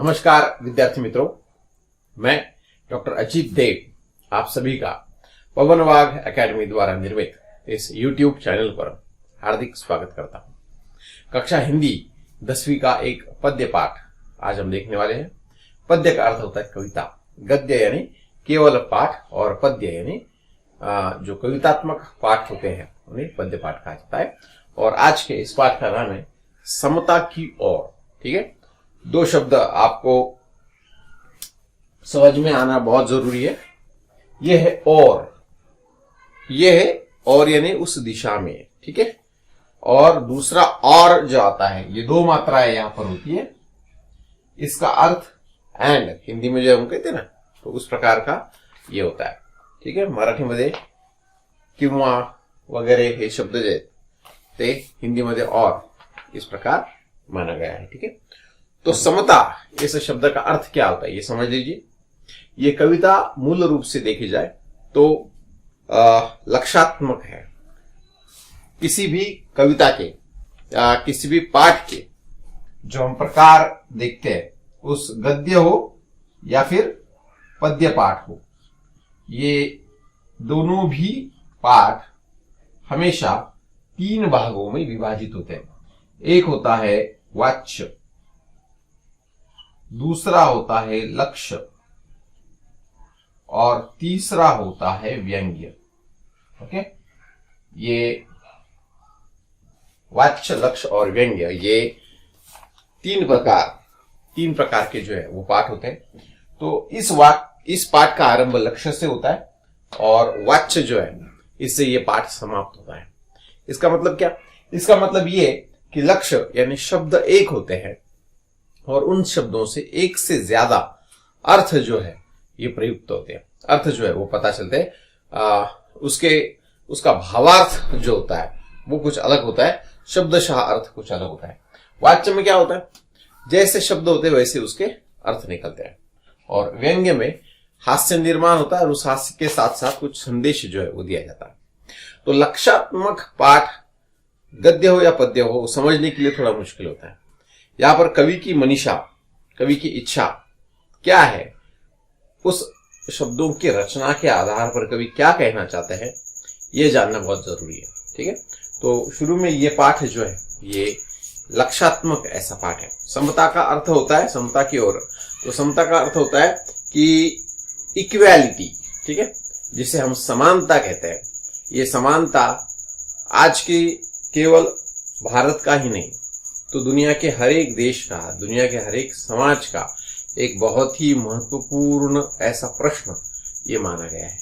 नमस्कार विद्यार्थी मित्रों, मैं डॉक्टर अजीत देव आप सभी का पवन वाघ एकेडमी द्वारा निर्मित इस YouTube चैनल पर हार्दिक स्वागत करता हूं। कक्षा हिंदी 10वीं का एक पद्य पाठ आज हम देखने वाले हैं। पद्य का अर्थ होता है कविता। गद्य यानी केवल पाठ और पद्य यानी जो कवितात्मक पाठ होते हैं उन्हें पद्य पाठ कहा जाता है। और आज के इस पाठ का नाम है समता की ओर। ठीक है, दो शब्द आपको समझ में आना बहुत जरूरी है। यह है और, यह है और यानी उस दिशा में। ठीक है, और दूसरा और जो आता है, ये दो मात्राएं यहां पर होती है। इसका अर्थ एंड हिंदी में जो हम कहते हैं ना, तो उस प्रकार का ये होता है। ठीक है, मराठीमध्ये किंवा वगैरे हे शब्द जे आहेत ते हिंदीमध्ये और इस प्रकार माना गया है। ठीक है, तो समता इस शब्द का अर्थ क्या होता है ये समझ लीजिए। ये कविता मूल रूप से देखी जाए तो लक्षात्मक है। किसी भी कविता के किसी भी पाठ के जो हम प्रकार देखते हैं, उस गद्य हो या फिर पद्य पाठ हो, ये दोनों भी पाठ हमेशा तीन भागों में विभाजित होते हैं। एक होता है वाच्य, दूसरा होता है लक्ष्य और तीसरा होता है व्यंग्य। ओके, ये वाच्य, लक्ष्य और व्यंग्य, ये तीन प्रकार के जो है वो पाठ होते हैं। तो इस पाठ का आरंभ लक्ष्य से होता है और वाच्य जो है इससे ये पाठ समाप्त होता है। इसका मतलब क्या? इसका मतलब ये कि लक्ष्य यानी शब्द एक होते हैं और उन शब्दों से एक से ज्यादा अर्थ जो है ये प्रयुक्त होते हैं। अर्थ जो है वो पता चलते हैं, उसका भावार्थ जो होता है वो कुछ अलग होता है, शब्दशः अर्थ कुछ अलग होता है। वाच्य में क्या होता है, जैसे शब्द होते हैं वैसे उसके अर्थ निकलते हैं। और व्यंग्य में हास्य निर्माण होता है और उस हास्य के साथ साथ कुछ संदेश जो है वो दिया जाता है। तो लक्षात्मक पाठ गद्य हो या पद्य हो समझने के लिए थोड़ा मुश्किल होता है। यहां पर कवि की मनीषा, कवि की इच्छा क्या है, उस शब्दों की रचना के आधार पर कवि क्या कहना चाहते हैं ये जानना बहुत जरूरी है। ठीक है, तो शुरू में ये पाठ जो है ये लक्षात्मक ऐसा पाठ है। समता का अर्थ होता है समता की ओर। तो समता का अर्थ होता है कि इक्वालिटी। ठीक है, जिसे हम समानता कहते हैं। ये समानता आज की केवल भारत का ही नहीं, तो दुनिया के हर एक देश का, दुनिया के हर एक समाज का एक बहुत ही महत्वपूर्ण ऐसा प्रश्न ये माना गया है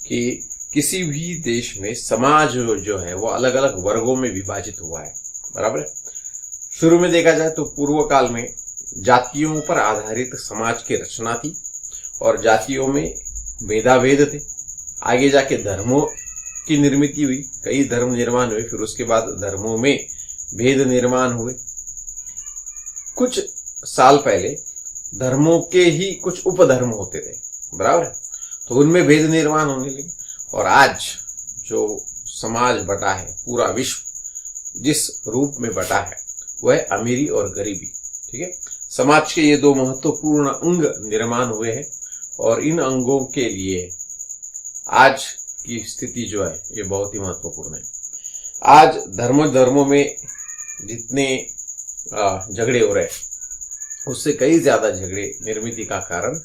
कि किसी भी देश में समाज जो है वो अलग अलग वर्गों में विभाजित हुआ है। बराबर है। शुरू में देखा जाए तो पूर्व काल में जातियों पर आधारित समाज की रचना थी और जातियों में भेदाभेद थे। आगे जाके धर्मों की निर्मित हुई, कई धर्म निर्माण हुए, फिर उसके बाद धर्मों में भेद निर्माण हुए। कुछ साल पहले धर्मों के ही कुछ उपधर्म होते थे, बराबर है, तो उनमें भेद निर्माण होने लगे। और आज जो समाज बटा है, पूरा विश्व जिस रूप में बटा है वह है अमीरी और गरीबी। ठीक है, समाज के ये दो महत्वपूर्ण अंग निर्माण हुए हैं और इन अंगों के लिए आज की स्थिति जो है ये बहुत ही महत्वपूर्ण है। आज धर्मों में जितने झगड़े हो रहे हैं उससे कई ज्यादा झगड़े निर्मित का कारण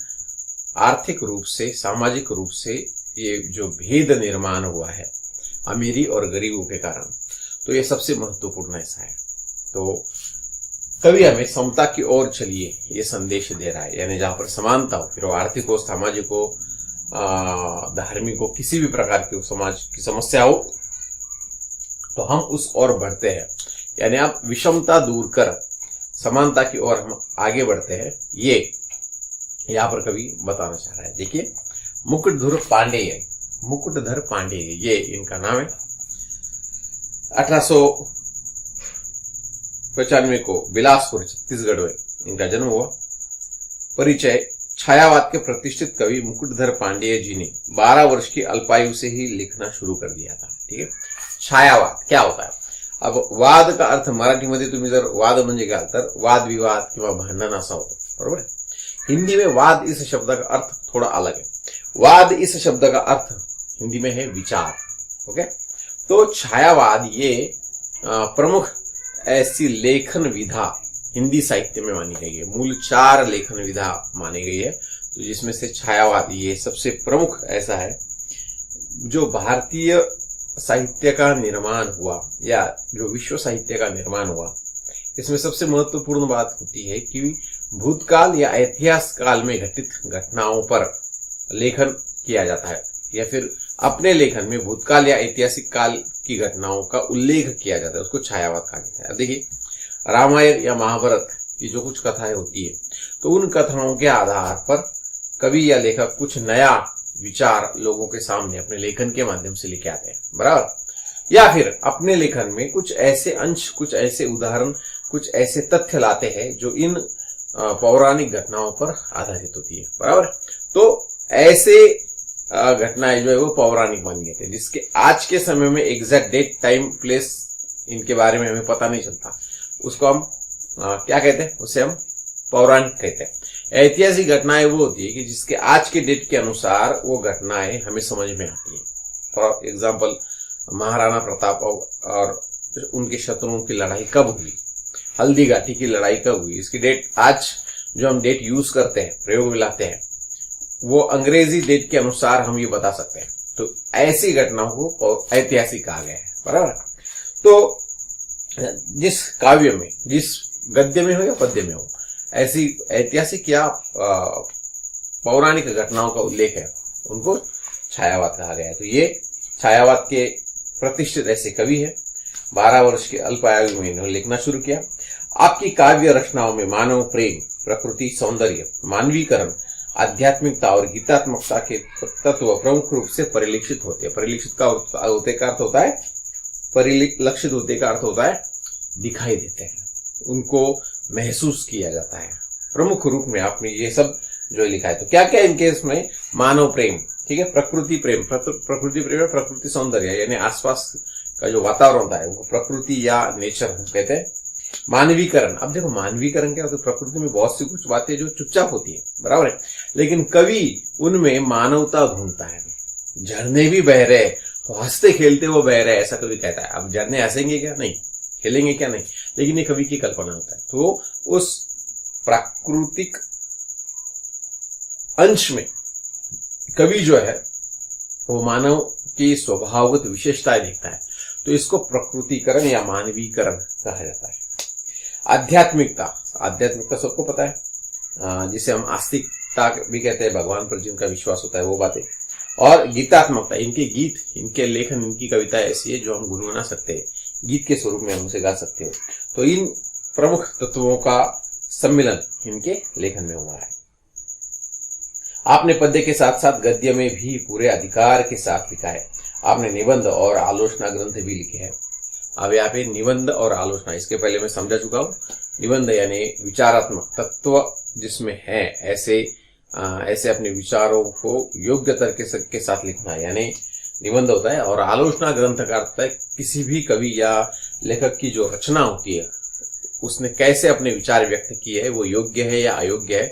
आर्थिक रूप से, सामाजिक रूप से ये जो भेद निर्माण हुआ है अमीरी और गरीबों के कारण, तो ये सबसे महत्वपूर्ण ऐसा है। तो कवि हमें समता की ओर चलिए ये संदेश दे रहा है, यानी जहां पर समानता हो, फिर वो आर्थिक हो, सामाजिक हो, धार्मिक हो, किसी भी प्रकार की समाज की समस्या हो, तो हम उस ओर बढ़ते हैं। यानी आप विषमता दूर कर समानता की ओर हम आगे बढ़ते हैं, ये यहां पर कवि बताना चाह रहा है। देखिए, मुकुटधर पांडेय ये इनका नाम है। 1895 को बिलासपुर छत्तीसगढ़ में इनका जन्म हुआ। परिचय, छायावाद के प्रतिष्ठित कवि मुकुटधर पांडेय जी ने 12 वर्ष की अल्पायु से ही लिखना शुरू कर दिया था। ठीक है, छायावाद क्या होता है? अब वाद का अर्थ मराठीमध्ये तुम्ही जर वाद म्हणजे काय तर वाद विवाद किंवा भांडण असा होतो। बरोबर है। हिंदी में वाद इस शब्द का अर्थ थोड़ा अलग है। वाद इस शब्द का अर्थ हिंदी में है विचार। ओके, तो छायावाद ये प्रमुख ऐसी लेखन विधा हिंदी साहित्य में मानी गई है। मूल 4 लेखन विधा मानी गई है, तो जिसमें से छायावाद ये सबसे प्रमुख ऐसा है जो भारतीय साहित्य का निर्माण हुआ या जो विश्व साहित्य का निर्माण हुआ। इसमें सबसे महत्वपूर्ण बात होती है कि भूतकाल या इतिहास काल में घटित घटनाओं पर लेखन किया जाता है या फिर अपने लेखन में भूतकाल या ऐतिहासिक काल की घटनाओं का उल्लेख किया जाता है, उसको छायावाद कहा जाता है। देखिए, रामायण या महाभारत की जो कुछ कथाएं होती है तो उन कथाओं के आधार पर कवि या लेखक कुछ नया विचार लोगों के सामने अपने लेखन के माध्यम से लेके आते हैं, बराबर। या फिर अपने लेखन में कुछ ऐसे अंश, कुछ ऐसे उदाहरण, कुछ ऐसे तथ्य लाते हैं जो इन पौराणिक घटनाओं पर आधारित होती है, बराबर। तो ऐसे घटनाएं जो है वो पौराणिक मानी जाती है, जिसके आज के समय में एग्जैक्ट डेट, टाइम, प्लेस इनके बारे में हमें पता नहीं चलता, उसको हम क्या कहते हैं, उसे हम पौराणिक कहते हैं। ऐतिहासिक घटनाएं वो होती है कि जिसके आज के डेट के अनुसार वो घटनाएं हमें समझ में आती है। फॉर एग्जाम्पल, महाराणा प्रताप और उनके शत्रुओं की लड़ाई कब हुई, हल्दी घाटी की लड़ाई कब हुई, इसकी डेट आज जो हम डेट यूज करते हैं, प्रयोग में लाते हैं, वो अंग्रेजी डेट के अनुसार हम ये बता सकते हैं। तो ऐसी घटनाओं को ऐतिहासिक कहा गया है, बराबर। तो जिस काव्य में, जिस गद्य में हो या पद्य में हो, ऐसी ऐतिहासिक या पौराणिक घटनाओं का उल्लेख है, उनको छायावाद कहा गया है। तो ये छायावाद के प्रतिष्ठित ऐसे कवि है। 12 वर्ष के अल्पायु में इन्होंने लिखना शुरू किया। आपकी काव्य रचनाओं में मानव प्रेम, प्रकृति, सौंदर्य, मानवीकरण, आध्यात्मिकता और गीतात्मकता के तत्व प्रमुख रूप से परिलक्षित होते हैं। परिलक्षित का अर्थ होता है, परिलक्षित होते का अर्थ होता है दिखाई देते हैं, उनको महसूस किया जाता है। प्रमुख रूप में आपने ये सब जो लिखा है, तो क्या क्या इनके इसमें, मानव प्रेम, ठीक है, प्रकृति प्रेम, प्रकृति प्रेम है, प्रकृति सौंदर्य यानी आसपास का जो वातावरण होता है वो प्रकृति या नेचर कहते हैं। मानवीकरण, अब देखो मानवीकरण क्या होता है, प्रकृति में बहुत सी कुछ बातें जो चुपचाप होती है, बराबर है, लेकिन कवि उनमें मानवता ढूंढता है। झरने भी बह रहे, तो हंसते खेलते वो बह रहे, ऐसा कवि कहता है। अब झरने हंसेंगे क्या, नहीं, खेलेंगे क्या, नहीं, लेकिन ये कवि की कल्पना होता है। तो उस प्राकृतिक अंश में कवि जो है वो मानव की स्वभावगत विशेषताएं देखता है, तो इसको प्रकृतिकरण या मानवीकरण कहा जाता है। आध्यात्मिकता, आध्यात्मिकता सबको पता है, जिसे हम आस्तिकता भी कहते हैं, भगवान पर जिनका विश्वास होता है वो बातें। और गीतात्मकता, इनके गीत, इनके लेखन, इनकी कविता ऐसी है जो हम गुनगुना सकते हैं, गीत के स्वरूप में हम उसे गा सकते हो। तो इन प्रमुख तत्वों का सम्मिलन इनके लेखन में हुआ है। आपने पद्य के साथ साथ गद्य में भी पूरे अधिकार के साथ लिखा है। आपने निबंध और आलोचना ग्रंथ भी लिखे हैं। अब यहाँ पे निबंध और आलोचना, इसके पहले मैं समझा चुका हूँ। निबंध यानी विचारात्मक तत्व जिसमें है, ऐसे अपने विचारों को योग्य तरीके के साथ लिखना यानी निबंध होता है। और आलोचना ग्रंथ का अर्थ है किसी भी कवि या लेखक की जो रचना होती है उसने कैसे अपने विचार व्यक्त किए है, वो योग्य है या अयोग्य है,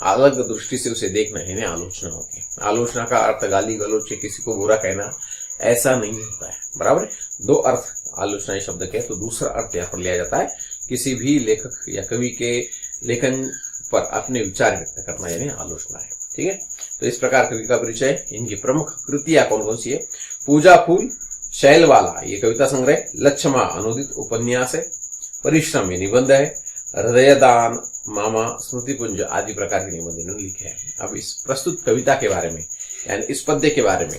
अलग दृष्टि से उसे देखना है, आलोचना होती है। आलोचना का अर्थ गाली गलौच, किसी को बुरा कहना, ऐसा नहीं होता है, बराबर। 2 अर्थ आलोचना शब्द के, तो दूसरा अर्थ यहाँ पर लिया जाता है किसी भी लेखक या कवि के लेखन पर अपने विचार व्यक्त करना यानी आलोचना है, ठीक है। तो इस प्रकार कवि का परिचय, इनकी प्रमुख कृतियां कौन कौन सी है। पूजा फूल, शैलवाला ये कविता संग्रह, लच्छमा अनुदित उपन्यास है, परिश्रम ये निबंध है, हृदयदान, मामा, स्मृतिपुंज आदि प्रकार के निबंध इन्होंने लिखे हैं। अब इस प्रस्तुत कविता के बारे में यानी इस पद्य के बारे में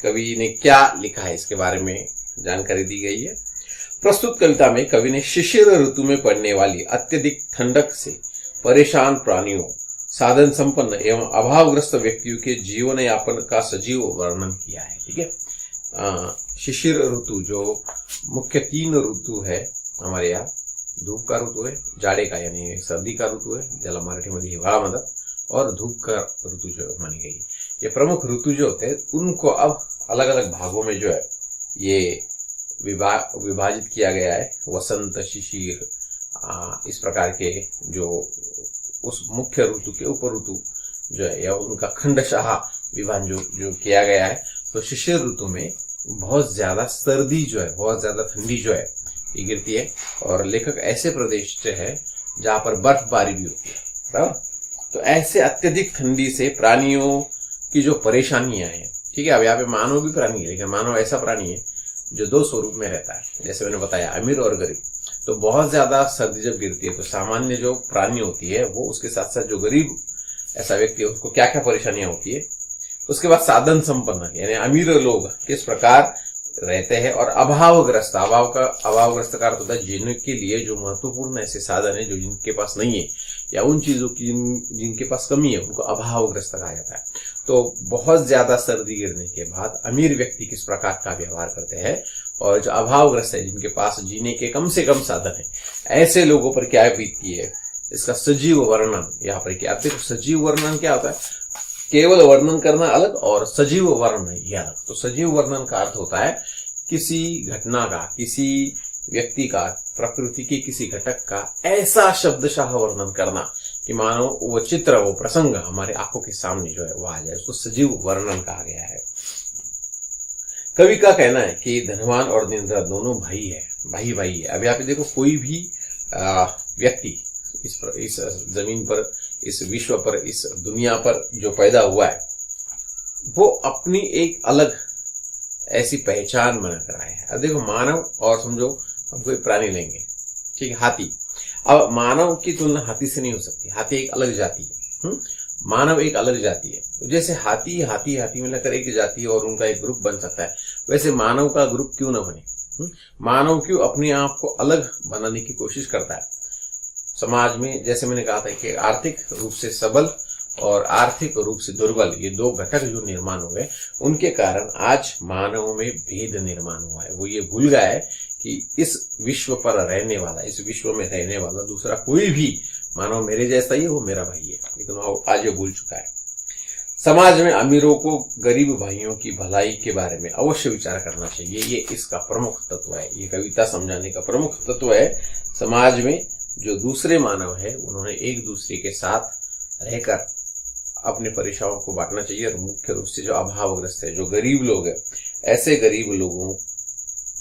कवि ने क्या लिखा है इसके बारे में जानकारी दी गई है। प्रस्तुत कविता में कवि ने शिशिर ऋतु में पड़ने वाली अत्यधिक ठंडक से परेशान प्राणियों, साधन संपन्न एवं अभावग्रस्त व्यक्तियों के जीवन यापन का सजीव वर्णन किया है, ठीक है। शिशिर ऋतु जो मुख्य 3 ऋतु है हमारे यहाँ, धूप का ऋतु है, जाड़े का यानी सर्दी का ऋतु है, ज्याला मराठीमध्ये हिवाळा म्हणतात, और धूप का ऋतु जो मानी गई। ये प्रमुख ऋतु जो होते हैं उनको अब अलग अलग भागों में जो है ये विभाजित किया गया है। वसंत, शिशिर, इस प्रकार के जो उस मुख्य ऋतु के उप ऋतु जो है या उनका खंडशः विभाजन जो किया गया है, तो शिशिर ऋतु में बहुत ज्यादा सर्दी जो है, बहुत ज्यादा ठंडी जो है ये गिरती है। और लेखक ऐसे प्रदेश से है जहां पर बर्फबारी भी होती है, बराबर। तो ऐसे अत्यधिक ठंडी से प्राणियों की जो परेशानियां हैं, ठीक है। अब यहाँ पे मानव भी प्राणी है, लेकिन मानव ऐसा प्राणी है जो दो स्वरूप में रहता है, जैसे मैंने बताया अमीर और गरीब। तो बहुत ज्यादा सर्दी जब गिरती है तो सामान्य जो प्राणी होती है वो, उसके साथ साथ जो गरीब ऐसा व्यक्ति है उसको क्या क्या परेशानियां होती है। उसके बाद साधन संपन्न यानी अमीर लोग किस प्रकार रहते हैं, और अभावग्रस्त अभावग्रस्त का अर्थ होता है जिनके लिए जो महत्वपूर्ण ऐसे साधन है जो जिनके पास नहीं है, या उन चीजों की जिनके पास कमी है, उनको अभावग्रस्त कहा जाता है। तो बहुत ज्यादा सर्दी गिरने के बाद अमीर व्यक्ति किस प्रकार का व्यवहार करते हैं, और जो अभावग्रस्त है जिनके पास जीने के कम से कम साधन है, ऐसे लोगों पर क्या बीतती है, इसका सजीव वर्णन यहाँ पर किया। देखो सजीव वर्णन क्या होता है, केवल वर्णन करना अलग और सजीव वर्णन ये अलग। तो सजीव वर्णन का अर्थ होता है किसी घटना का, किसी व्यक्ति का, प्रकृति के किसी घटक का ऐसा शब्दशः वर्णन करना कि मानो वो चित्र, वो प्रसंग हमारे आंखों के सामने जो है वो आ जाए, उसको सजीव वर्णन कहा गया है। कवि का कहना है कि धनवान और दीनदयाल दोनों भाई है, भाई भाई है। अभी आप देखो कोई भी व्यक्ति इस जमीन पर, इस विश्व पर, इस दुनिया पर जो पैदा हुआ है वो अपनी एक अलग ऐसी पहचान बनाकर आया है। अब देखो मानव और समझो हम कोई प्राणी लेंगे, ठीक है, हाथी। अब मानव की तुलना हाथी से नहीं हो सकती, हाथी एक अलग जाति है, मानव एक अलग जाति है। तो जैसे हाथी हाथी हाथी मिलाकर एक जाति है और उनका एक ग्रुप बन सकता है, वैसे मानव का ग्रुप क्यों ना बने। मानव क्यों अपने आप को अलग बनाने की कोशिश करता है समाज में। जैसे मैंने कहा था कि आर्थिक रूप से सबल और आर्थिक रूप से दुर्बल, ये दो घटक जो निर्माण हुए, उनके कारण आज मानव में भेद निर्माण हुआ है। वो ये भूल गया है कि इस विश्व पर रहने वाला, इस विश्व में रहने वाला दूसरा कोई भी मानव मेरे जैसा ही है, वो मेरा भाई है, लेकिन वो आज ये भूल चुका है। समाज में अमीरों को गरीब भाइयों की भलाई के बारे में अवश्य विचार करना चाहिए, ये इसका प्रमुख तत्व है। ये कविता समझाने का प्रमुख तत्व है। समाज में जो दूसरे मानव है उन्होंने एक दूसरे के साथ रहकर अपने परेशानियों को बांटना चाहिए, और मुख्य रूप से जो अभावग्रस्त है, जो गरीब लोग हैं, ऐसे गरीब लोगों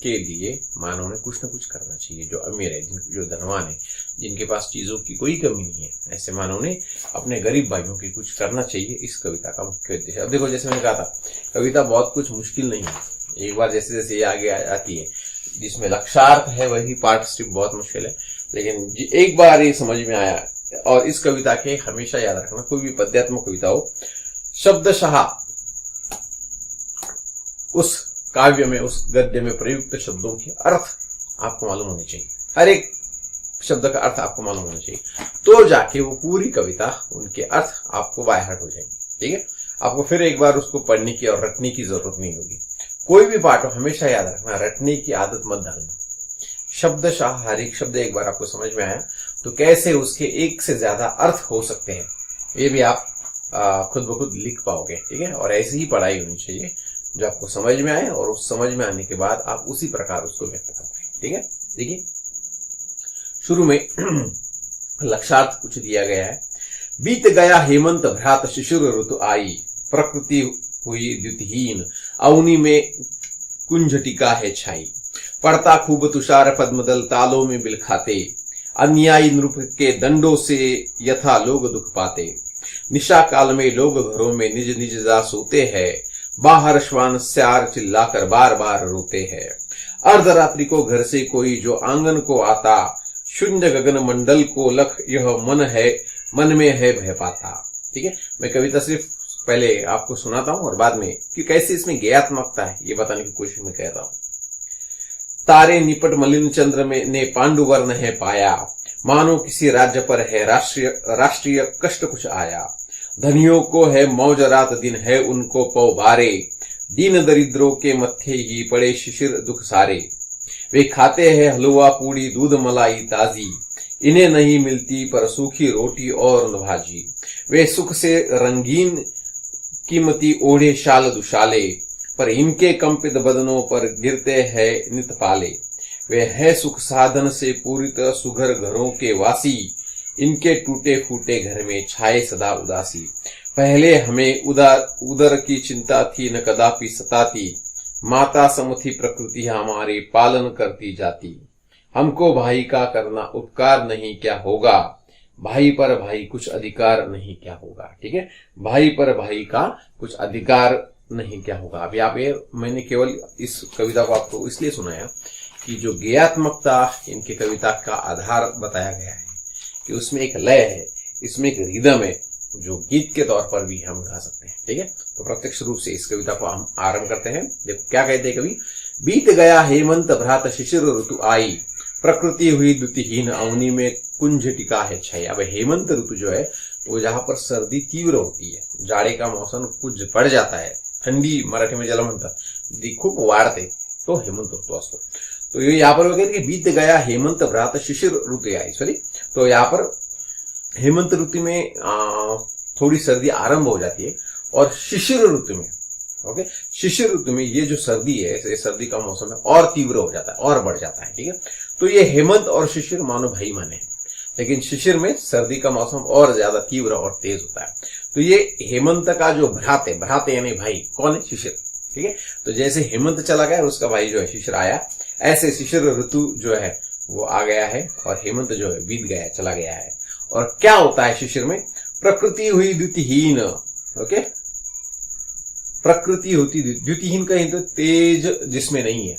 के लिए मानव ने कुछ न कुछ करना चाहिए। जो अमीर है, जो धनवान है, जिनके पास चीजों की कोई कमी नहीं है, ऐसे मानव ने अपने गरीब भाइयों की कुछ करना चाहिए, इस कविता का मुख्य उद्देश्य। अब देखो जैसे मैंने कहा था, कविता बहुत कुछ मुश्किल नहीं है। एक बार जैसे जैसे ये आगे आती है, जिसमें लक्षार्थ है वही पार्ट स्ट्रिप बहुत मुश्किल है, लेकिन एक बार ये समझ में आया। और इस कविता के हमेशा याद रखना, कोई भी पद्यात्मक कविता हो, शब्दशः उस काव्य में, उस गद्य में प्रयुक्त शब्दों के अर्थ आपको मालूम होने चाहिए। हर एक शब्द का अर्थ आपको मालूम होना चाहिए, तो जाके वो पूरी कविता, उनके अर्थ आपको बाय हार्ट हो जाएंगे। ठीक है, आपको फिर एक बार उसको पढ़ने की और रटने की जरूरत नहीं होगी। कोई भी पाठ हो हमेशा याद रखना, रटने की आदत मत डालना। शब्दशः हर एक शब्द एक बार आपको समझ में आया तो कैसे उसके एक से ज्यादा अर्थ हो सकते हैं, ये भी आप खुद ब खुद लिख पाओगे। ठीक है, और ऐसी ही पढ़ाई होनी चाहिए जो आपको समझ में आए, और उस समझ में आने के बाद आप उसी प्रकार उसको व्यक्त कर पाए। ठीक है, देखिए शुरू में लक्षार्थ कुछ दिया गया है। बीत गया हेमंत भ्रात शिशिर ऋतु आई, प्रकृति हुई द्युतिहीन, अवनी में कुंजटिका है छाई। पड़ता खूब तुषार पद्मदल, तालों में बिल खाते, अन्यायी नृप के दंडों से यथा लोग दुख पाते। निशा काल में लोग घरों में निज निज जा सोते हैं, बाहर श्वान स्यार चिल्लाकर बार बार रोते हैं। अर्धरात्रि को घर से कोई जो आंगन को आता, शून्य गगन मंडल को लख यह मन में है भय पाता। ठीक है, मैं कविता सिर्फ पहले आपको सुनाता हूं और बाद में कि कैसे इसमें ज्ञात्मकता है ये बताने की कोशिश में कर रहा हूं। तारे निपट मलिन चंद्र में ने पांडुवर्ण है पाया, मानो किसी राज्य पर है राष्ट्रीय कष्ट कुछ आया। धनियों को है मौज रात दिन है उनको पौबारे, दीन दरिद्रों के मत्थे ही पड़े शिशिर दुख सारे। वे खाते हैं हलवा पूड़ी दूध मलाई ताजी, इन्हें नहीं मिलती पर सूखी रोटी और भाजी। वे सुख से रंगीन कीमती ओढ़े शाल दुशाले, पर इनके कंपित बदनों पर गिरते हैं नित पाले। वे है सुख साधन से पूरित सुघर घरों के वासी, इनके टूटे फूटे घर में छाए सदा उदासी। पहले हमें उदर की चिंता थी, न कदापि सताती। माता सम थी प्रकृति हमारी, पालन करती जाती। हमको भाई का करना उपकार नहीं, क्या होगा भाई पर भाई कुछ अधिकार नहीं, क्या होगा। ठीक है, भाई पर भाई का कुछ अधिकार नहीं, क्या होगा। अब यहाँ पे मैंने केवल इस कविता को आपको इसलिए सुनाया कि जो गेयात्मकता इनके कविता का आधार बताया गया है कि उसमें एक लय है, इसमें एक रिदम है जो गीत के तौर पर भी हम गा सकते हैं। ठीक है, तो प्रत्यक्ष रूप से इस कविता को हम आरंभ करते हैं। देखो क्या कहते हैं कवि। बीत गया हेमंत भ्रात शिशिर ऋतु आई, प्रकृति हुई द्युतिहीन अवनी में कुंज टिका है छाई। अब हेमंत ऋतु जो है वो जहां पर सर्दी तीव्र होती है, जाड़े का मौसम कुछ बढ़ जाता है, थंडी मराठी में ज्याला म्हणतात खूप वाढते, तो हेमंत ऋतू असतो। तो ये यहाँ पर वगैरह कि बीत गया हेमंत भ्रात शिशिर ऋतु आई, सॉरी, तो यहाँ पर हेमंत ऋतु में थोड़ी सर्दी आरंभ हो जाती है और शिशिर ऋतु में, ओके, शिशिर ऋतु में ये जो सर्दी है, ये सर्दी का मौसम है और तीव्र हो जाता है और बढ़ जाता है। ठीक है, तो ये हेमंत और शिशिर मानो भाई माने हैं, लेकिन शिशिर में सर्दी का मौसम और ज्यादा तीव्र और तेज होता है। तो ये हेमंत का जो भ्रात है, भ्रात यानी भाई, कौन है, शिशिर। ठीक है, तो जैसे हेमंत चला गया उसका भाई जो है शिशिर आया, ऐसे शिशिर ऋतु जो है वो आ गया है और हेमंत जो है बीत गया, चला गया है। और क्या होता है शिशिर में, प्रकृति हुई द्युतिहीन। ओके, प्रकृति होती द्युतिहीन, कहीं तो तेज जिसमें नहीं है,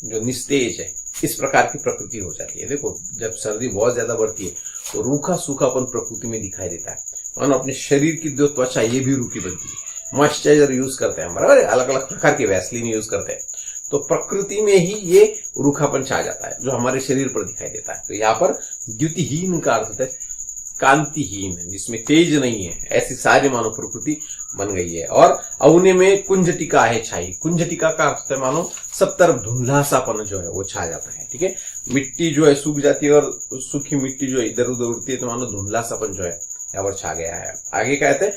जो निस्तेज है, इस प्रकार की प्रकृति हो जाती है। देखो जब सर्दी बहुत ज्यादा बढ़ती है तो रूखा सूखापन प्रकृति में दिखाई देता है, और अपने शरीर की जो त्वचा ये भी रूखी बनती है। मॉइस्चराइजर यूज करते हैं, बराबर है, अलग अलग प्रकार की वैसलीन यूज करते हैं, तो प्रकृति में ही ये रूखापन छा जाता है जो हमारे शरीर पर दिखाई देता है। तो यहाँ पर द्युतिहीन का अर्थ होता है कांतिहीन, जिसमें तेज नहीं है, ऐसी सारी मानव प्रकृति बन गई है। और अवने में कुंजटिका है छाई, कुंजटिका का अर्थ है मानो सब तरफ धुंधलासापन जो है वो छा जाता है। ठीक है, मिट्टी जो है सूख जाती है और सूखी मिट्टी जो है इधर उधर उड़ती है, तो मानो धुंधलासापन जो है यहाँ पर छा गया है। आगे कहते हैं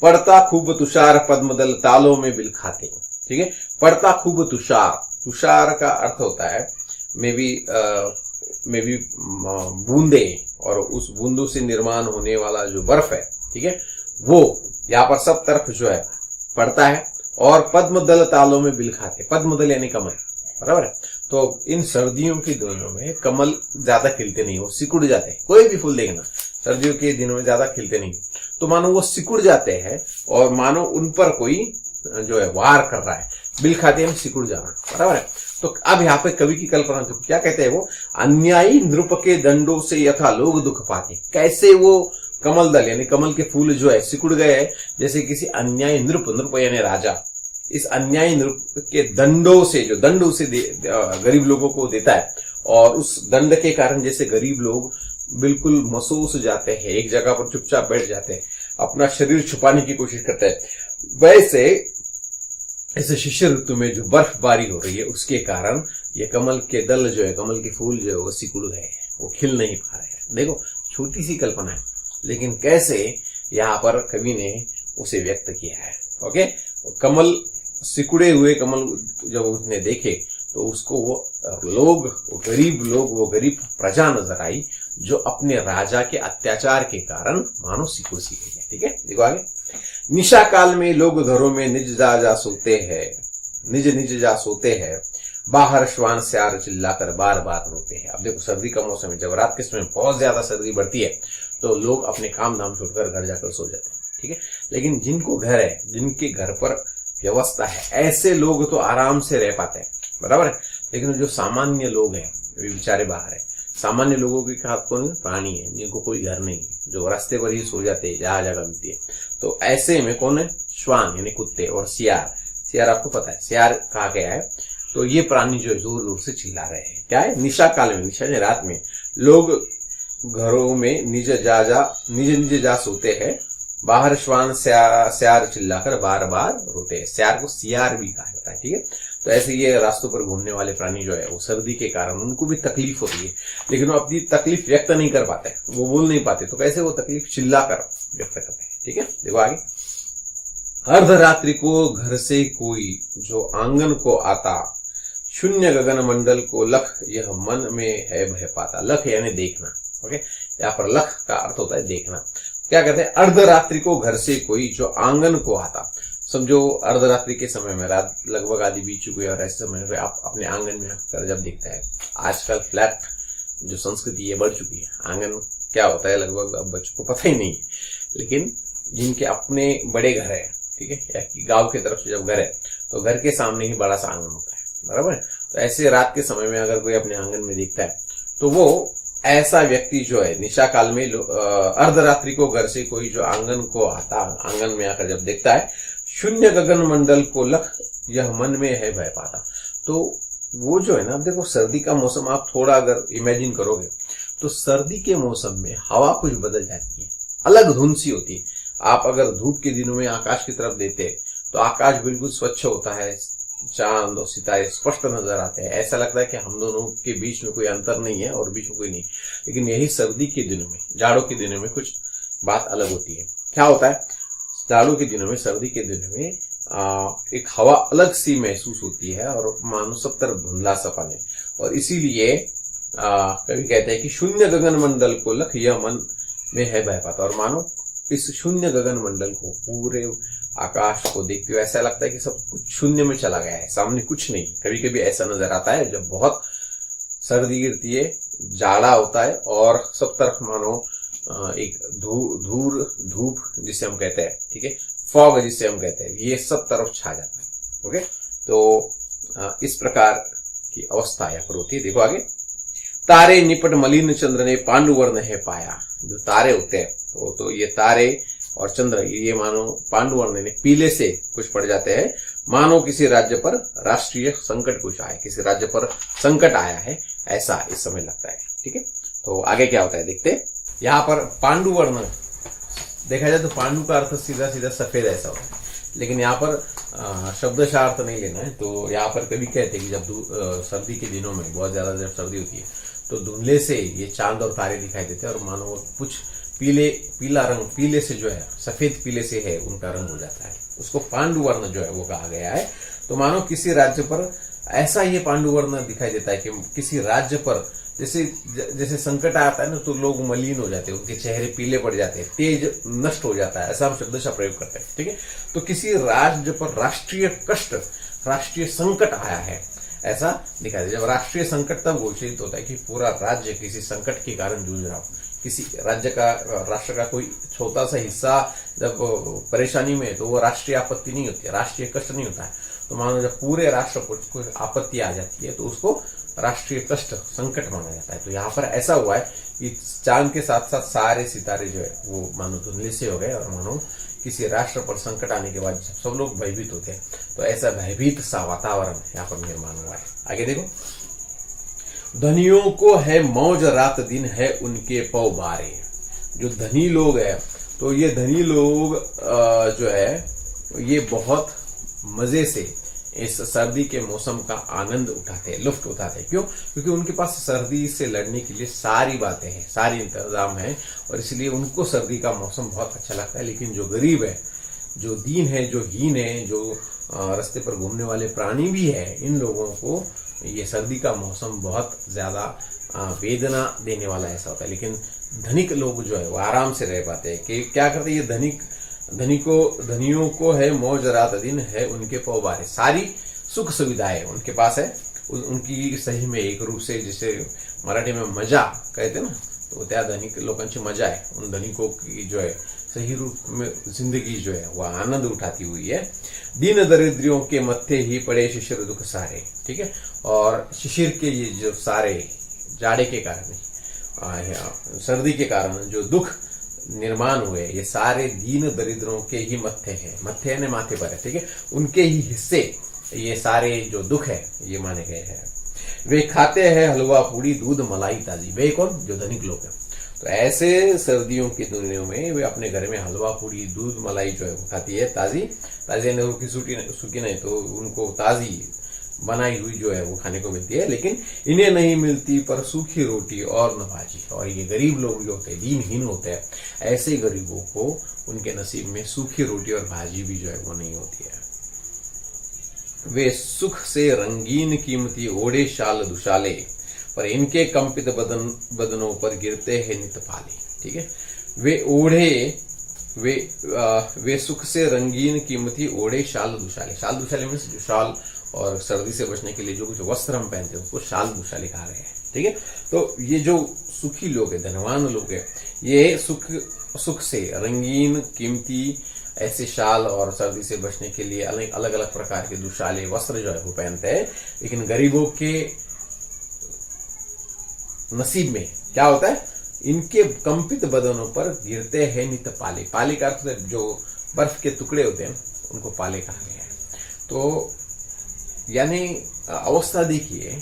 पड़ता खूब तुषार पद्मदल तालों में बिल खाते। ठीक है, पड़ता खूब तुषार, तुषार का अर्थ होता है मे बी बूंदे, और उस बूंदों से निर्माण होने वाला जो बर्फ है, ठीक है, वो यहाँ पर सब तरफ जो है पड़ता है। और पद्मदल तालों में बिल खाते, पद्मदल यानी कमल, बराबर है। तो इन सर्दियों के दिनों में कमल ज्यादा खिलते नहीं, वो सिकुड़ जाते हैं। कोई भी फूल देखना सर्दियों के दिनों में ज्यादा खिलते नहीं, तो मानो वो सिकुड़ जाते हैं और मानो उन पर कोई जो है वार कर रहा है। बिल खाते हैं, सिकुड़ जाना, बराबर है। तो अब यहाँ पे कवि की कल्पना तो क्या कहते हैं वो, अन्यायी नृप के दंडों से यथा लोग दुख पाते। कैसे वो कमल दल यानी कमल के फूल जो है सिकुड़ गए हैं, जैसे किसी अन्यायी नृप यानी राजा इस अन्यायी नृप के दंडों से, जो दंड उसे गरीब लोगों को देता है, और उस दंड के कारण जैसे गरीब लोग बिल्कुल महसूस जाते हैं, एक जगह पर चुपचाप बैठ जाते हैं, अपना शरीर छुपाने की कोशिश करते हैं, वैसे ऐसे शिशिर ऋतु में जो बर्फबारी हो रही है उसके कारण ये कमल के दल जो है, कमल के फूल जो है वो सिकुड़ गए, वो खिल नहीं पा रहे हैं। देखो छोटी सी कल्पना है, लेकिन कैसे यहाँ पर कवि ने उसे व्यक्त किया है। ओके, कमल सिकुड़े हुए कमल जब उसने देखे तो उसको वो लोग, वो गरीब प्रजा नजर आई जो अपने राजा के अत्याचार के कारण मानो सिकुड़ सी गई है। ठीक है, देखो आगे। निशा काल में लोग घरों में निज जा सोते हैं, बाहर श्वान स्यार चिल्लाकर बार बार रोते हैं। अब देखो सर्दी का मौसम है, जब रात के समय बहुत ज्यादा सर्दी बढ़ती है तो लोग अपने काम धाम छोड़कर घर जाकर सो जाते हैं। ठीक है, लेकिन जिनको घर है, जिनके घर पर व्यवस्था है, ऐसे लोग तो आराम से रह पाते हैं, बराबर है। लेकिन जो सामान्य लोग हैं वे बेचारे बाहर है। सामान्य लोगों की खास कौन, प्राणी है जिनको कोई घर नहीं, जो रास्ते पर ही सो जाते हैं, जहां जगह मिलती है। तो ऐसे में कौन है, श्वान यानी कुत्ते, और सियार आपको पता है सियार कहा गया है। तो ये प्राणी जो जोर जोर से चिल्ला रहे हैं। क्या है, निशा काल में, निशा रात में लोग घरों में निज जा सोते हैं, बाहर श्वान स्यार चिल्लाकर बार बार रोते हैं। स्यार को सियार भी कहा जाता है। ठीक है, तो ऐसे ये रास्तों पर घूमने वाले प्राणी जो है वो सर्दी के कारण उनको भी तकलीफ होती है, लेकिन वो अपनी तकलीफ व्यक्त नहीं कर पाते, वो बोल नहीं पाते, तो कैसे वो तकलीफ चिल्ला कर व्यक्त करते हैं। ठीक है, देखो आगे। अर्धरात्रि को घर से कोई जो आंगन को आता, शून्य गगन मंडल को लख यह मन में है भय पाता। लख यानी देखना, ओके, यहाँ पर लख का अर्थ होता है देखना। क्या कहते हैं, अर्धरात्रि को घर से कोई जो आंगन को आता। समझो अर्धरात्रि के समय में रात लगभग आधी बीत चुकी है और ऐसे समय में आप अपने आंगन में जब देखता है, आजकल फ्लैट जो संस्कृति है बढ़ चुकी है, आंगन क्या होता है लगभग अब बच्चों को पता ही नहीं है, लेकिन जिनके अपने बड़े घर है, ठीक है, या कि गांव की तरफ से जब घर है तो घर के सामने ही बड़ा सा आंगन होता है, बराबर है। तो ऐसे रात के समय में अगर कोई अपने आंगन में देखता है तो वो ऐसा व्यक्ति जो है निशा काल में अर्धरात्रि को घर से कोई जो आंगन को आता, आंगन में आकर जब देखता है, शून्य गगन मंडल को लख यह मन में है भय पाता। तो वो जो है ना, अब देखो सर्दी का मौसम आप थोड़ा अगर इमेजिन करोगे तो सर्दी के मौसम में हवा कुछ बदल जाती है, अलग धुंध सी होती है। आप अगर धूप के दिनों में आकाश की तरफ देते तो आकाश बिल्कुल स्वच्छ होता है, चांद और सितारे स्पष्ट नजर आते हैं, ऐसा लगता है कि हम दोनों के बीच में कोई अंतर नहीं है और बीच में कोई नहीं। लेकिन यही सर्दी के दिनों में, जाड़ों के दिनों में कुछ बात अलग होती है। क्या होता है, जाड़ों के दिनों में, सर्दी के दिनों में एक हवा अलग सी महसूस होती है और मानो सब तरफ धुंधला सपन है। और इसीलिए कभी कहते हैं कि शून्य गगन मंडल को लख यह मन में है भय पाता। और मानो इस शून्य गगन मंडल को, पूरे आकाश को देखते हुए ऐसा लगता है कि सब कुछ शून्य में चला गया है, सामने कुछ नहीं। कभी कभी ऐसा नजर आता है जब बहुत सर्दी गिरती है, जाड़ा होता है और सब तरफ मानो एक धूप जिसे हम कहते हैं, ठीक है, फॉग जिसे हम कहते हैं, ये सब तरफ छा जाता है। ओके, तो इस प्रकार की अवस्था यहाँ पर होती है। देखो आगे, तारे निपट मलिन चंद्र ने पांडुवर्ण है पाया। जो तारे होते हैं तो ये तारे और चंद्र ये मानो पांडुवर्ण ने पीले से कुछ पड़ जाते हैं, मानो किसी राज्य पर राष्ट्रीय संकट कुछ आया, किसी राज्य पर संकट आया है, ऐसा इस समय लगता है। ठीक है, तो आगे क्या होता है देखते हैं। यहाँ पर पांडुवर्ण देखा जाए तो पांडु का अर्थ सीधा सीधा सफेद ऐसा होता है, लेकिन यहाँ पर शब्दशः अर्थ नहीं लेना है। तो यहाँ पर कभी कहते हैं कि जब सर्दी के दिनों में बहुत ज्यादा जब सर्दी होती है तो धुंधले से ये चांद और तारे दिखाई देते हैं और मानो कुछ पीला रंग, पीले से जो है सफेद पीले से है उनका रंग हो जाता है, उसको पांडुवर्ण जो है वो कहा गया है। तो मानो किसी राज्य पर ऐसा ये पांडुवर्ण दिखाई देता है कि किसी राज्य पर जैसे संकट आता है ना तो लोग मलिन हो जाते हैं, उनके चेहरे पीले पड़ जाते हैं, तेज नष्ट हो जाता है, ऐसा हम शब्दशः प्रयोग करते हैं। ठीक है, तो किसी राज्य पर राष्ट्रीय कष्ट, राष्ट्रीय संकट आया है, ऐसा दिखाई दे। जब राष्ट्रीय संकट तब घोषित होता है कि पूरा राज्य किसी संकट के कारण जूझ रहा हो, किसी राज्य का, राष्ट्र का कोई छोटा सा हिस्सा जब परेशानी में है तो वो राष्ट्रीय आपत्ति नहीं होती है, राष्ट्रीय कष्ट नहीं होता है। तो मानो जब पूरे राष्ट्र को कोई आपत्ति आ जाती है तो उसको राष्ट्रीय कष्ट, संकट माना जाता है। तो यहाँ पर ऐसा हुआ है कि चांद के साथ साथ सारे सितारे जो है वो मानो धुंधले से हो गए और मानो किसी राष्ट्र पर संकट आने के बाद सब लोग भयभीत होते हैं, तो ऐसा भयभीत सा वातावरण यहाँ पर निर्माण हुआ है। आगे देखो, धनियों को है मौज रात दिन है उनके पौ बारे। जो धनी लोग हैं तो ये धनी लोग जो है ये बहुत मजे से इस सर्दी के मौसम का आनंद उठाते हैं, लुफ्त उठाते हैं। क्यों? क्योंकि उनके पास सर्दी से लड़ने के लिए सारी बातें हैं, सारी इंतजाम है और इसलिए उनको सर्दी का मौसम बहुत अच्छा लगता है। लेकिन जो गरीब है, जो दीन है, जो हीन है, जो रास्ते पर घूमने वाले प्राणी भी है, इन लोगों को ये सर्दी का मौसम बहुत ज्यादा वेदना देने वाला ऐसा होता है। लेकिन धनिक लोग जो है वो आराम से रह पाते हैं। कि क्या करते हैं ये धनियों को है मौज रात दिन है उनके पौ बारे। सारी सुख सुविधाएं उनके पास है, उनकी सही में एक रूप से जिसे मराठी में मजा कहते हैं ना, तो त्या धनिक लोकांची मजा है। उन धनिकों की जो है सही रूप में जिंदगी जो है वह आनंद उठाती हुई है। दीन दरिद्रियों के मत्थे ही पड़े शिशिर दुख सारे। ठीक है, और शिशिर के ये जो सारे जाड़े के कारण, सर्दी के कारण जो दुख निर्माण हुए, ये सारे दीन दरिद्रों के ही मत्थे हैं, मत्थे ने माथे पर है। ठीक है, उनके ही हिस्से ये सारे जो दुख है ये माने गए हैं। वे खाते हैं हलवा पूड़ी दूध मलाई ताजी। वे कौन? जो धनिक लोग हैं। तो ऐसे सर्दियों की दिनों में वे अपने घर में हलवा पूड़ी दूध मलाई जो है वो खाती है, ताजी रूखी सूखी नहीं, तो उनको ताजी बनाई हुई जो है वो खाने को मिलती है। लेकिन इन्हें नहीं मिलती पर सूखी रोटी और नवाजी। और ये गरीब लोग जो होते हैं, दीनहीन होते हैं, ऐसे गरीबों को उनके नसीब में सूखी रोटी और भाजी भी जो है वो नहीं होती है। वे सुख से रंगीन कीमती ओढ़े शाल दुशाले पर इनके कंपित बदनों पर गिरते हैं नित पाले। ठीक है, वे सुख से रंगीन कीमती ओढ़े शाल दुशाले। शाल दुशाले में जो शाल और सर्दी से बचने के लिए जो कुछ वस्त्र हम पहनते हैं उसको शाल दुशाले कहा गया है। ठीक है, तो ये जो सुखी लोग हैं, धनवान लोग हैं, ये सुख से रंगीन कीमती ऐसे शाल और सर्दी से बचने के लिए अलग अलग प्रकार के दुशाले वस्त्र जो है वो पहनते हैं। लेकिन गरीबों के नसीब में क्या होता है, इनके कंपित बदनों पर गिरते हैं नित पाले। पाले का अर्थ जो बर्फ के टुकड़े होते हैं उनको पाले कहा गया है। तो यानी अवस्था देखिए,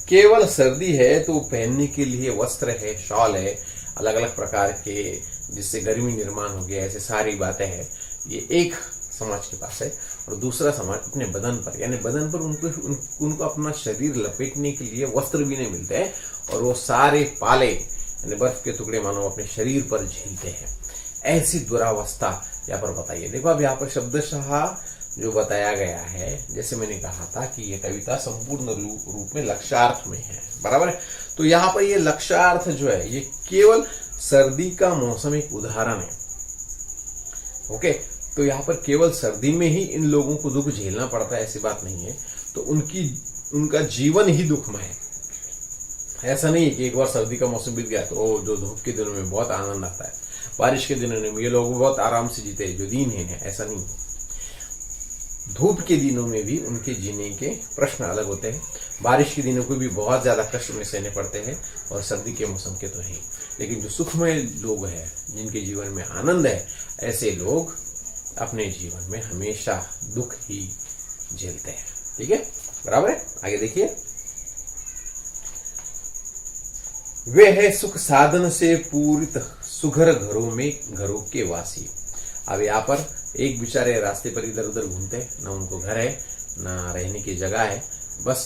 केवल सर्दी है तो पहनने के लिए वस्त्र है, शॉल है, अलग अलग प्रकार के जिससे गर्मी निर्माण हो गया, ऐसे सारी बातें हैं। ये एक समाज के पास है। और दूसरा समाज अपने बदन पर, यानी बदन पर उनको अपना शरीर लपेटने के लिए वस्त्र भी नहीं मिलते हैं और वो सारे पाले यानी बर्फ के टुकड़े मानो अपने शरीर पर झेलते हैं। ऐसी दुरावस्था यहाँ पर बताइए। देखो अब यहाँ पर शब्दशः जो बताया गया है, जैसे मैंने कहा था कि ये कविता संपूर्ण रूप में लक्ष्यार्थ में है, बराबर है। तो यहाँ पर ये लक्ष्यार्थ जो है ये केवल सर्दी का मौसम एक उदाहरण है। ओके, तो यहाँ पर केवल सर्दी में ही इन लोगों को दुख झेलना पड़ता है ऐसी बात नहीं है। तो उनका जीवन ही दुखमय है। ऐसा नहीं है कि एक बार सर्दी का मौसम बीत गया तो जो धूप के दिनों में बहुत आनंद आता है, बारिश के दिनों में ये लोग बहुत आराम से जीते हैं जो दीनहीन है, ऐसा नहीं है। धूप के दिनों में भी उनके जीने के प्रश्न अलग होते हैं। बारिश के दिनों को भी बहुत ज्यादा कष्ट में सहने पड़ते हैं और सर्दी के मौसम के तो है। लेकिन जो सुखमय लोग हैं, जिनके जीवन में आनंद है, ऐसे लोग अपने जीवन में हमेशा दुख ही झेलते हैं। ठीक है, बराबर है। आगे देखिए, वे है सुख साधन से पूरित सुघर घरों के वासी। अब यहाँ पर एक बेचारे रास्ते पर इधर उधर घूमते हैं, ना उनको घर है ना रहने की जगह है, बस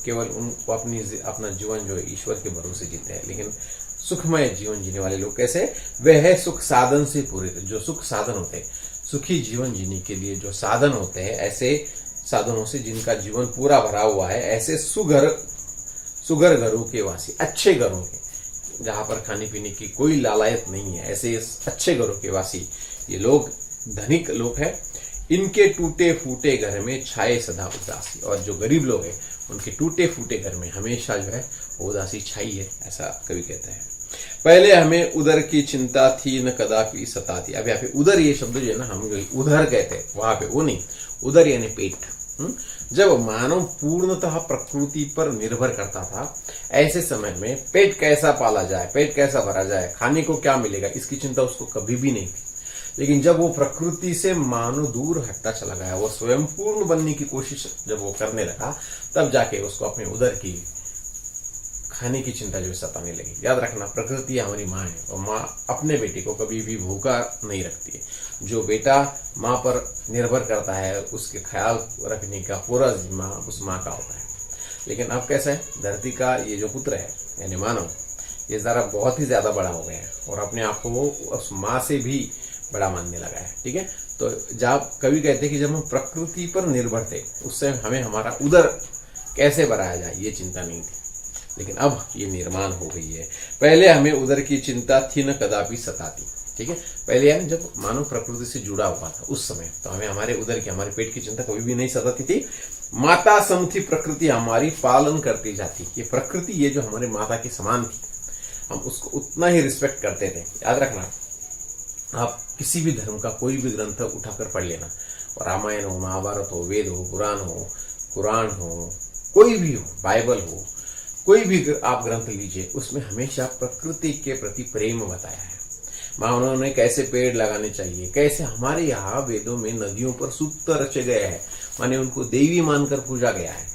केवल उनको अपना जीवन जो है ईश्वर के भरोसे जीते हैं। लेकिन सुखमय जीवन जीने वाले लोग कैसे, वे है सुख साधन से पूरित। जो सुख साधन होते हैं, सुखी जीवन जीने के लिए जो साधन होते हैं, ऐसे साधनों से जिनका जीवन पूरा भरा हुआ है, ऐसे सुघर घरों के वासी, अच्छे घरों के, जहां पर खाने पीने की कोई लालायत नहीं है, ऐसे अच्छे घरों के वासी ये लोग धनिक लोग हैं। इनके टूटे फूटे घर में छाए सदा उदासी। और जो गरीब लोग हैं उनके टूटे फूटे घर में हमेशा जो है उदासी छाई है, ऐसा कवि कहते हैं। पहले हमें उदर की चिंता थी न कदापि सताती। अब यहाँ पे उदर ये शब्द जो है ना, हम उधर कहते हैं, वहां पे वो नहीं, उदर यानी पेट। जब मानव पूर्णतः प्रकृति पर निर्भर करता था, ऐसे समय में पेट कैसा पाला जाए, पेट कैसा भरा जाए, खाने को क्या मिलेगा, इसकी चिंता उसको कभी भी नहीं थी। लेकिन जब वो प्रकृति से मानो दूर हटता चला गया, वो स्वयं पूर्ण बनने की कोशिश जब वो करने लगा, तब जाके उसको अपने उदर की खाने की चिंता जो सताने लगी। याद रखना, प्रकृति हमारी माँ है और माँ अपने बेटे को कभी भी भूखा नहीं रखती है। जो बेटा माँ पर निर्भर करता है, उसके ख्याल रखने का पूरा जिम्मा उस माँ का होता है। लेकिन अब कैसा है, धरती का ये जो पुत्र है यानी मानव, ये जरा बहुत ही ज्यादा बड़ा हो गया है और अपने आप को उस माँ से भी बड़ा मानने लगा है। ठीक है, तो जब कवि कहते हैं कि जब हम प्रकृति पर निर्भर थे, उससे हमें हमारा उदर कैसे भराया जाए ये चिंता नहीं थी, लेकिन अब ये निर्माण हो गई है। पहले हमें उदर की चिंता थी न कदापि सताती। ठीक है, पहले यानी जब मानव प्रकृति से जुड़ा हुआ था उस समय, तो हमें हमारे उदर की, हमारे पेट की चिंता कभी भी नहीं सताती थी। माता समथी प्रकृति हमारी पालन करती जाती। ये प्रकृति, ये जो हमारे माता की समान थी, हम उसको उतना ही रिस्पेक्ट करते थे। याद रखना, आप किसी भी धर्म का कोई भी ग्रंथ उठाकर पढ़ लेना, रामायण हो, महाभारत हो, वेद हो, पुराण हो, कुरान हो, कोई भी हो, बाइबल हो, कोई भी आप ग्रंथ लीजिए, उसमें हमेशा प्रकृति के प्रति प्रेम बताया है। माँ उन्होंने कैसे पेड़ लगाने चाहिए, कैसे हमारे यहाँ वेदों में नदियों पर सूक्त रचे गए हैं, माने उनको देवी मानकर पूजा गया है।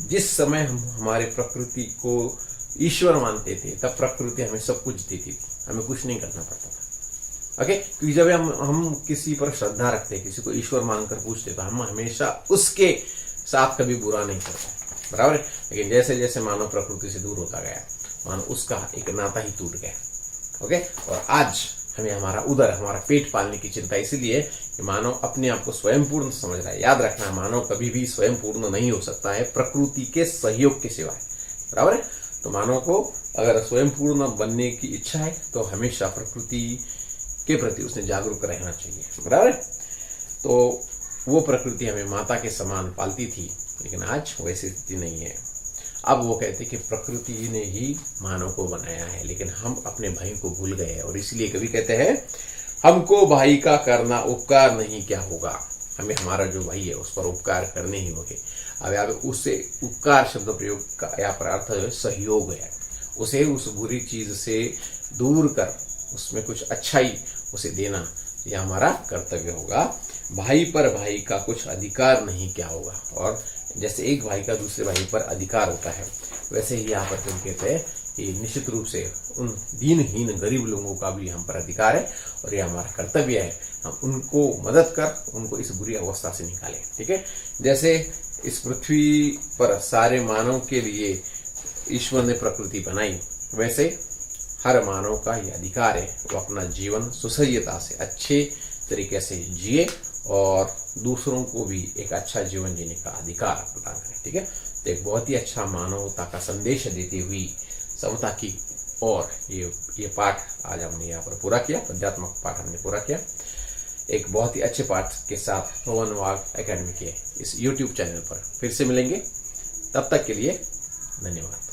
जिस समय हम हमारे प्रकृति को ईश्वर मानते थे, तब प्रकृति हमें सब कुछ देती थी, हमें कुछ नहीं करना पड़ता था। ओके, क्योंकि जब हम किसी पर श्रद्धा रखते, किसी को ईश्वर मानकर पूछते, तो हम हमेशा उसके साथ कभी बुरा नहीं करते, बराबर है। लेकिन जैसे जैसे मानव प्रकृति से दूर होता गया, मानो उसका एक नाता ही टूट गया। ओके, और आज हमें हमारा उदर, हमारा पेट पालने की चिंता इसीलिए कि मानव अपने आप को स्वयं पूर्ण समझ रहा है। याद रखना, मानव कभी भी स्वयं पूर्ण नहीं हो सकता है प्रकृति के सहयोग के सिवाय, बराबर है। तो मानव को अगर स्वयं पूर्ण बनने की इच्छा है तो हमेशा प्रकृति के प्रति उसने जागरूक रहना चाहिए, बराबर है। तो वो प्रकृति हमें माता के समान पालती थी, लेकिन आज वैसी स्थिति नहीं है। अब वो कहते कि प्रकृति ने ही मानव को बनाया है, लेकिन हम अपने भाई को भूल गए हैं। और इसलिए कभी कहते हैं हमको भाई का करना उपकार नहीं क्या होगा, हमें हमारा जो भाई है उस पर उपकार करने ही होंगे। अब यहाँ पे उससे उपकार शब्द प्रयोग का यहाँ पर अर्थ जो है सहयोग है, उसे उस बुरी चीज से दूर कर उसमें कुछ अच्छाई उसे देना, यह हमारा कर्तव्य होगा। भाई पर भाई का कुछ अधिकार नहीं क्या होगा। और जैसे एक भाई का दूसरे भाई पर अधिकार होता है, वैसे ही यहाँ पर हम कहते हैं कि निश्चित रूप से उन दीनहीन गरीब लोगों का भी हम पर अधिकार है और यह हमारा कर्तव्य है, हम उनको मदद कर उनको इस बुरी अवस्था से निकालें। ठीक है, जैसे इस पृथ्वी पर सारे मानव के लिए ईश्वर ने प्रकृति बनाई, वैसे हर मानव का यह अधिकार है वो अपना जीवन सुसह्यता से अच्छे तरीके से जिए और दूसरों को भी एक अच्छा जीवन जीने का अधिकार प्रदान करें। ठीक है, तो एक बहुत ही अच्छा मानवता का संदेश देती हुई समता की और ये पाठ आज हमने यहाँ पर पूरा किया, पद्यात्मक पाठ हमने पूरा किया। एक बहुत ही अच्छे पाठ के साथ पवन वाग एकेडमी के इस YouTube चैनल पर फिर से मिलेंगे, तब तक के लिए धन्यवाद।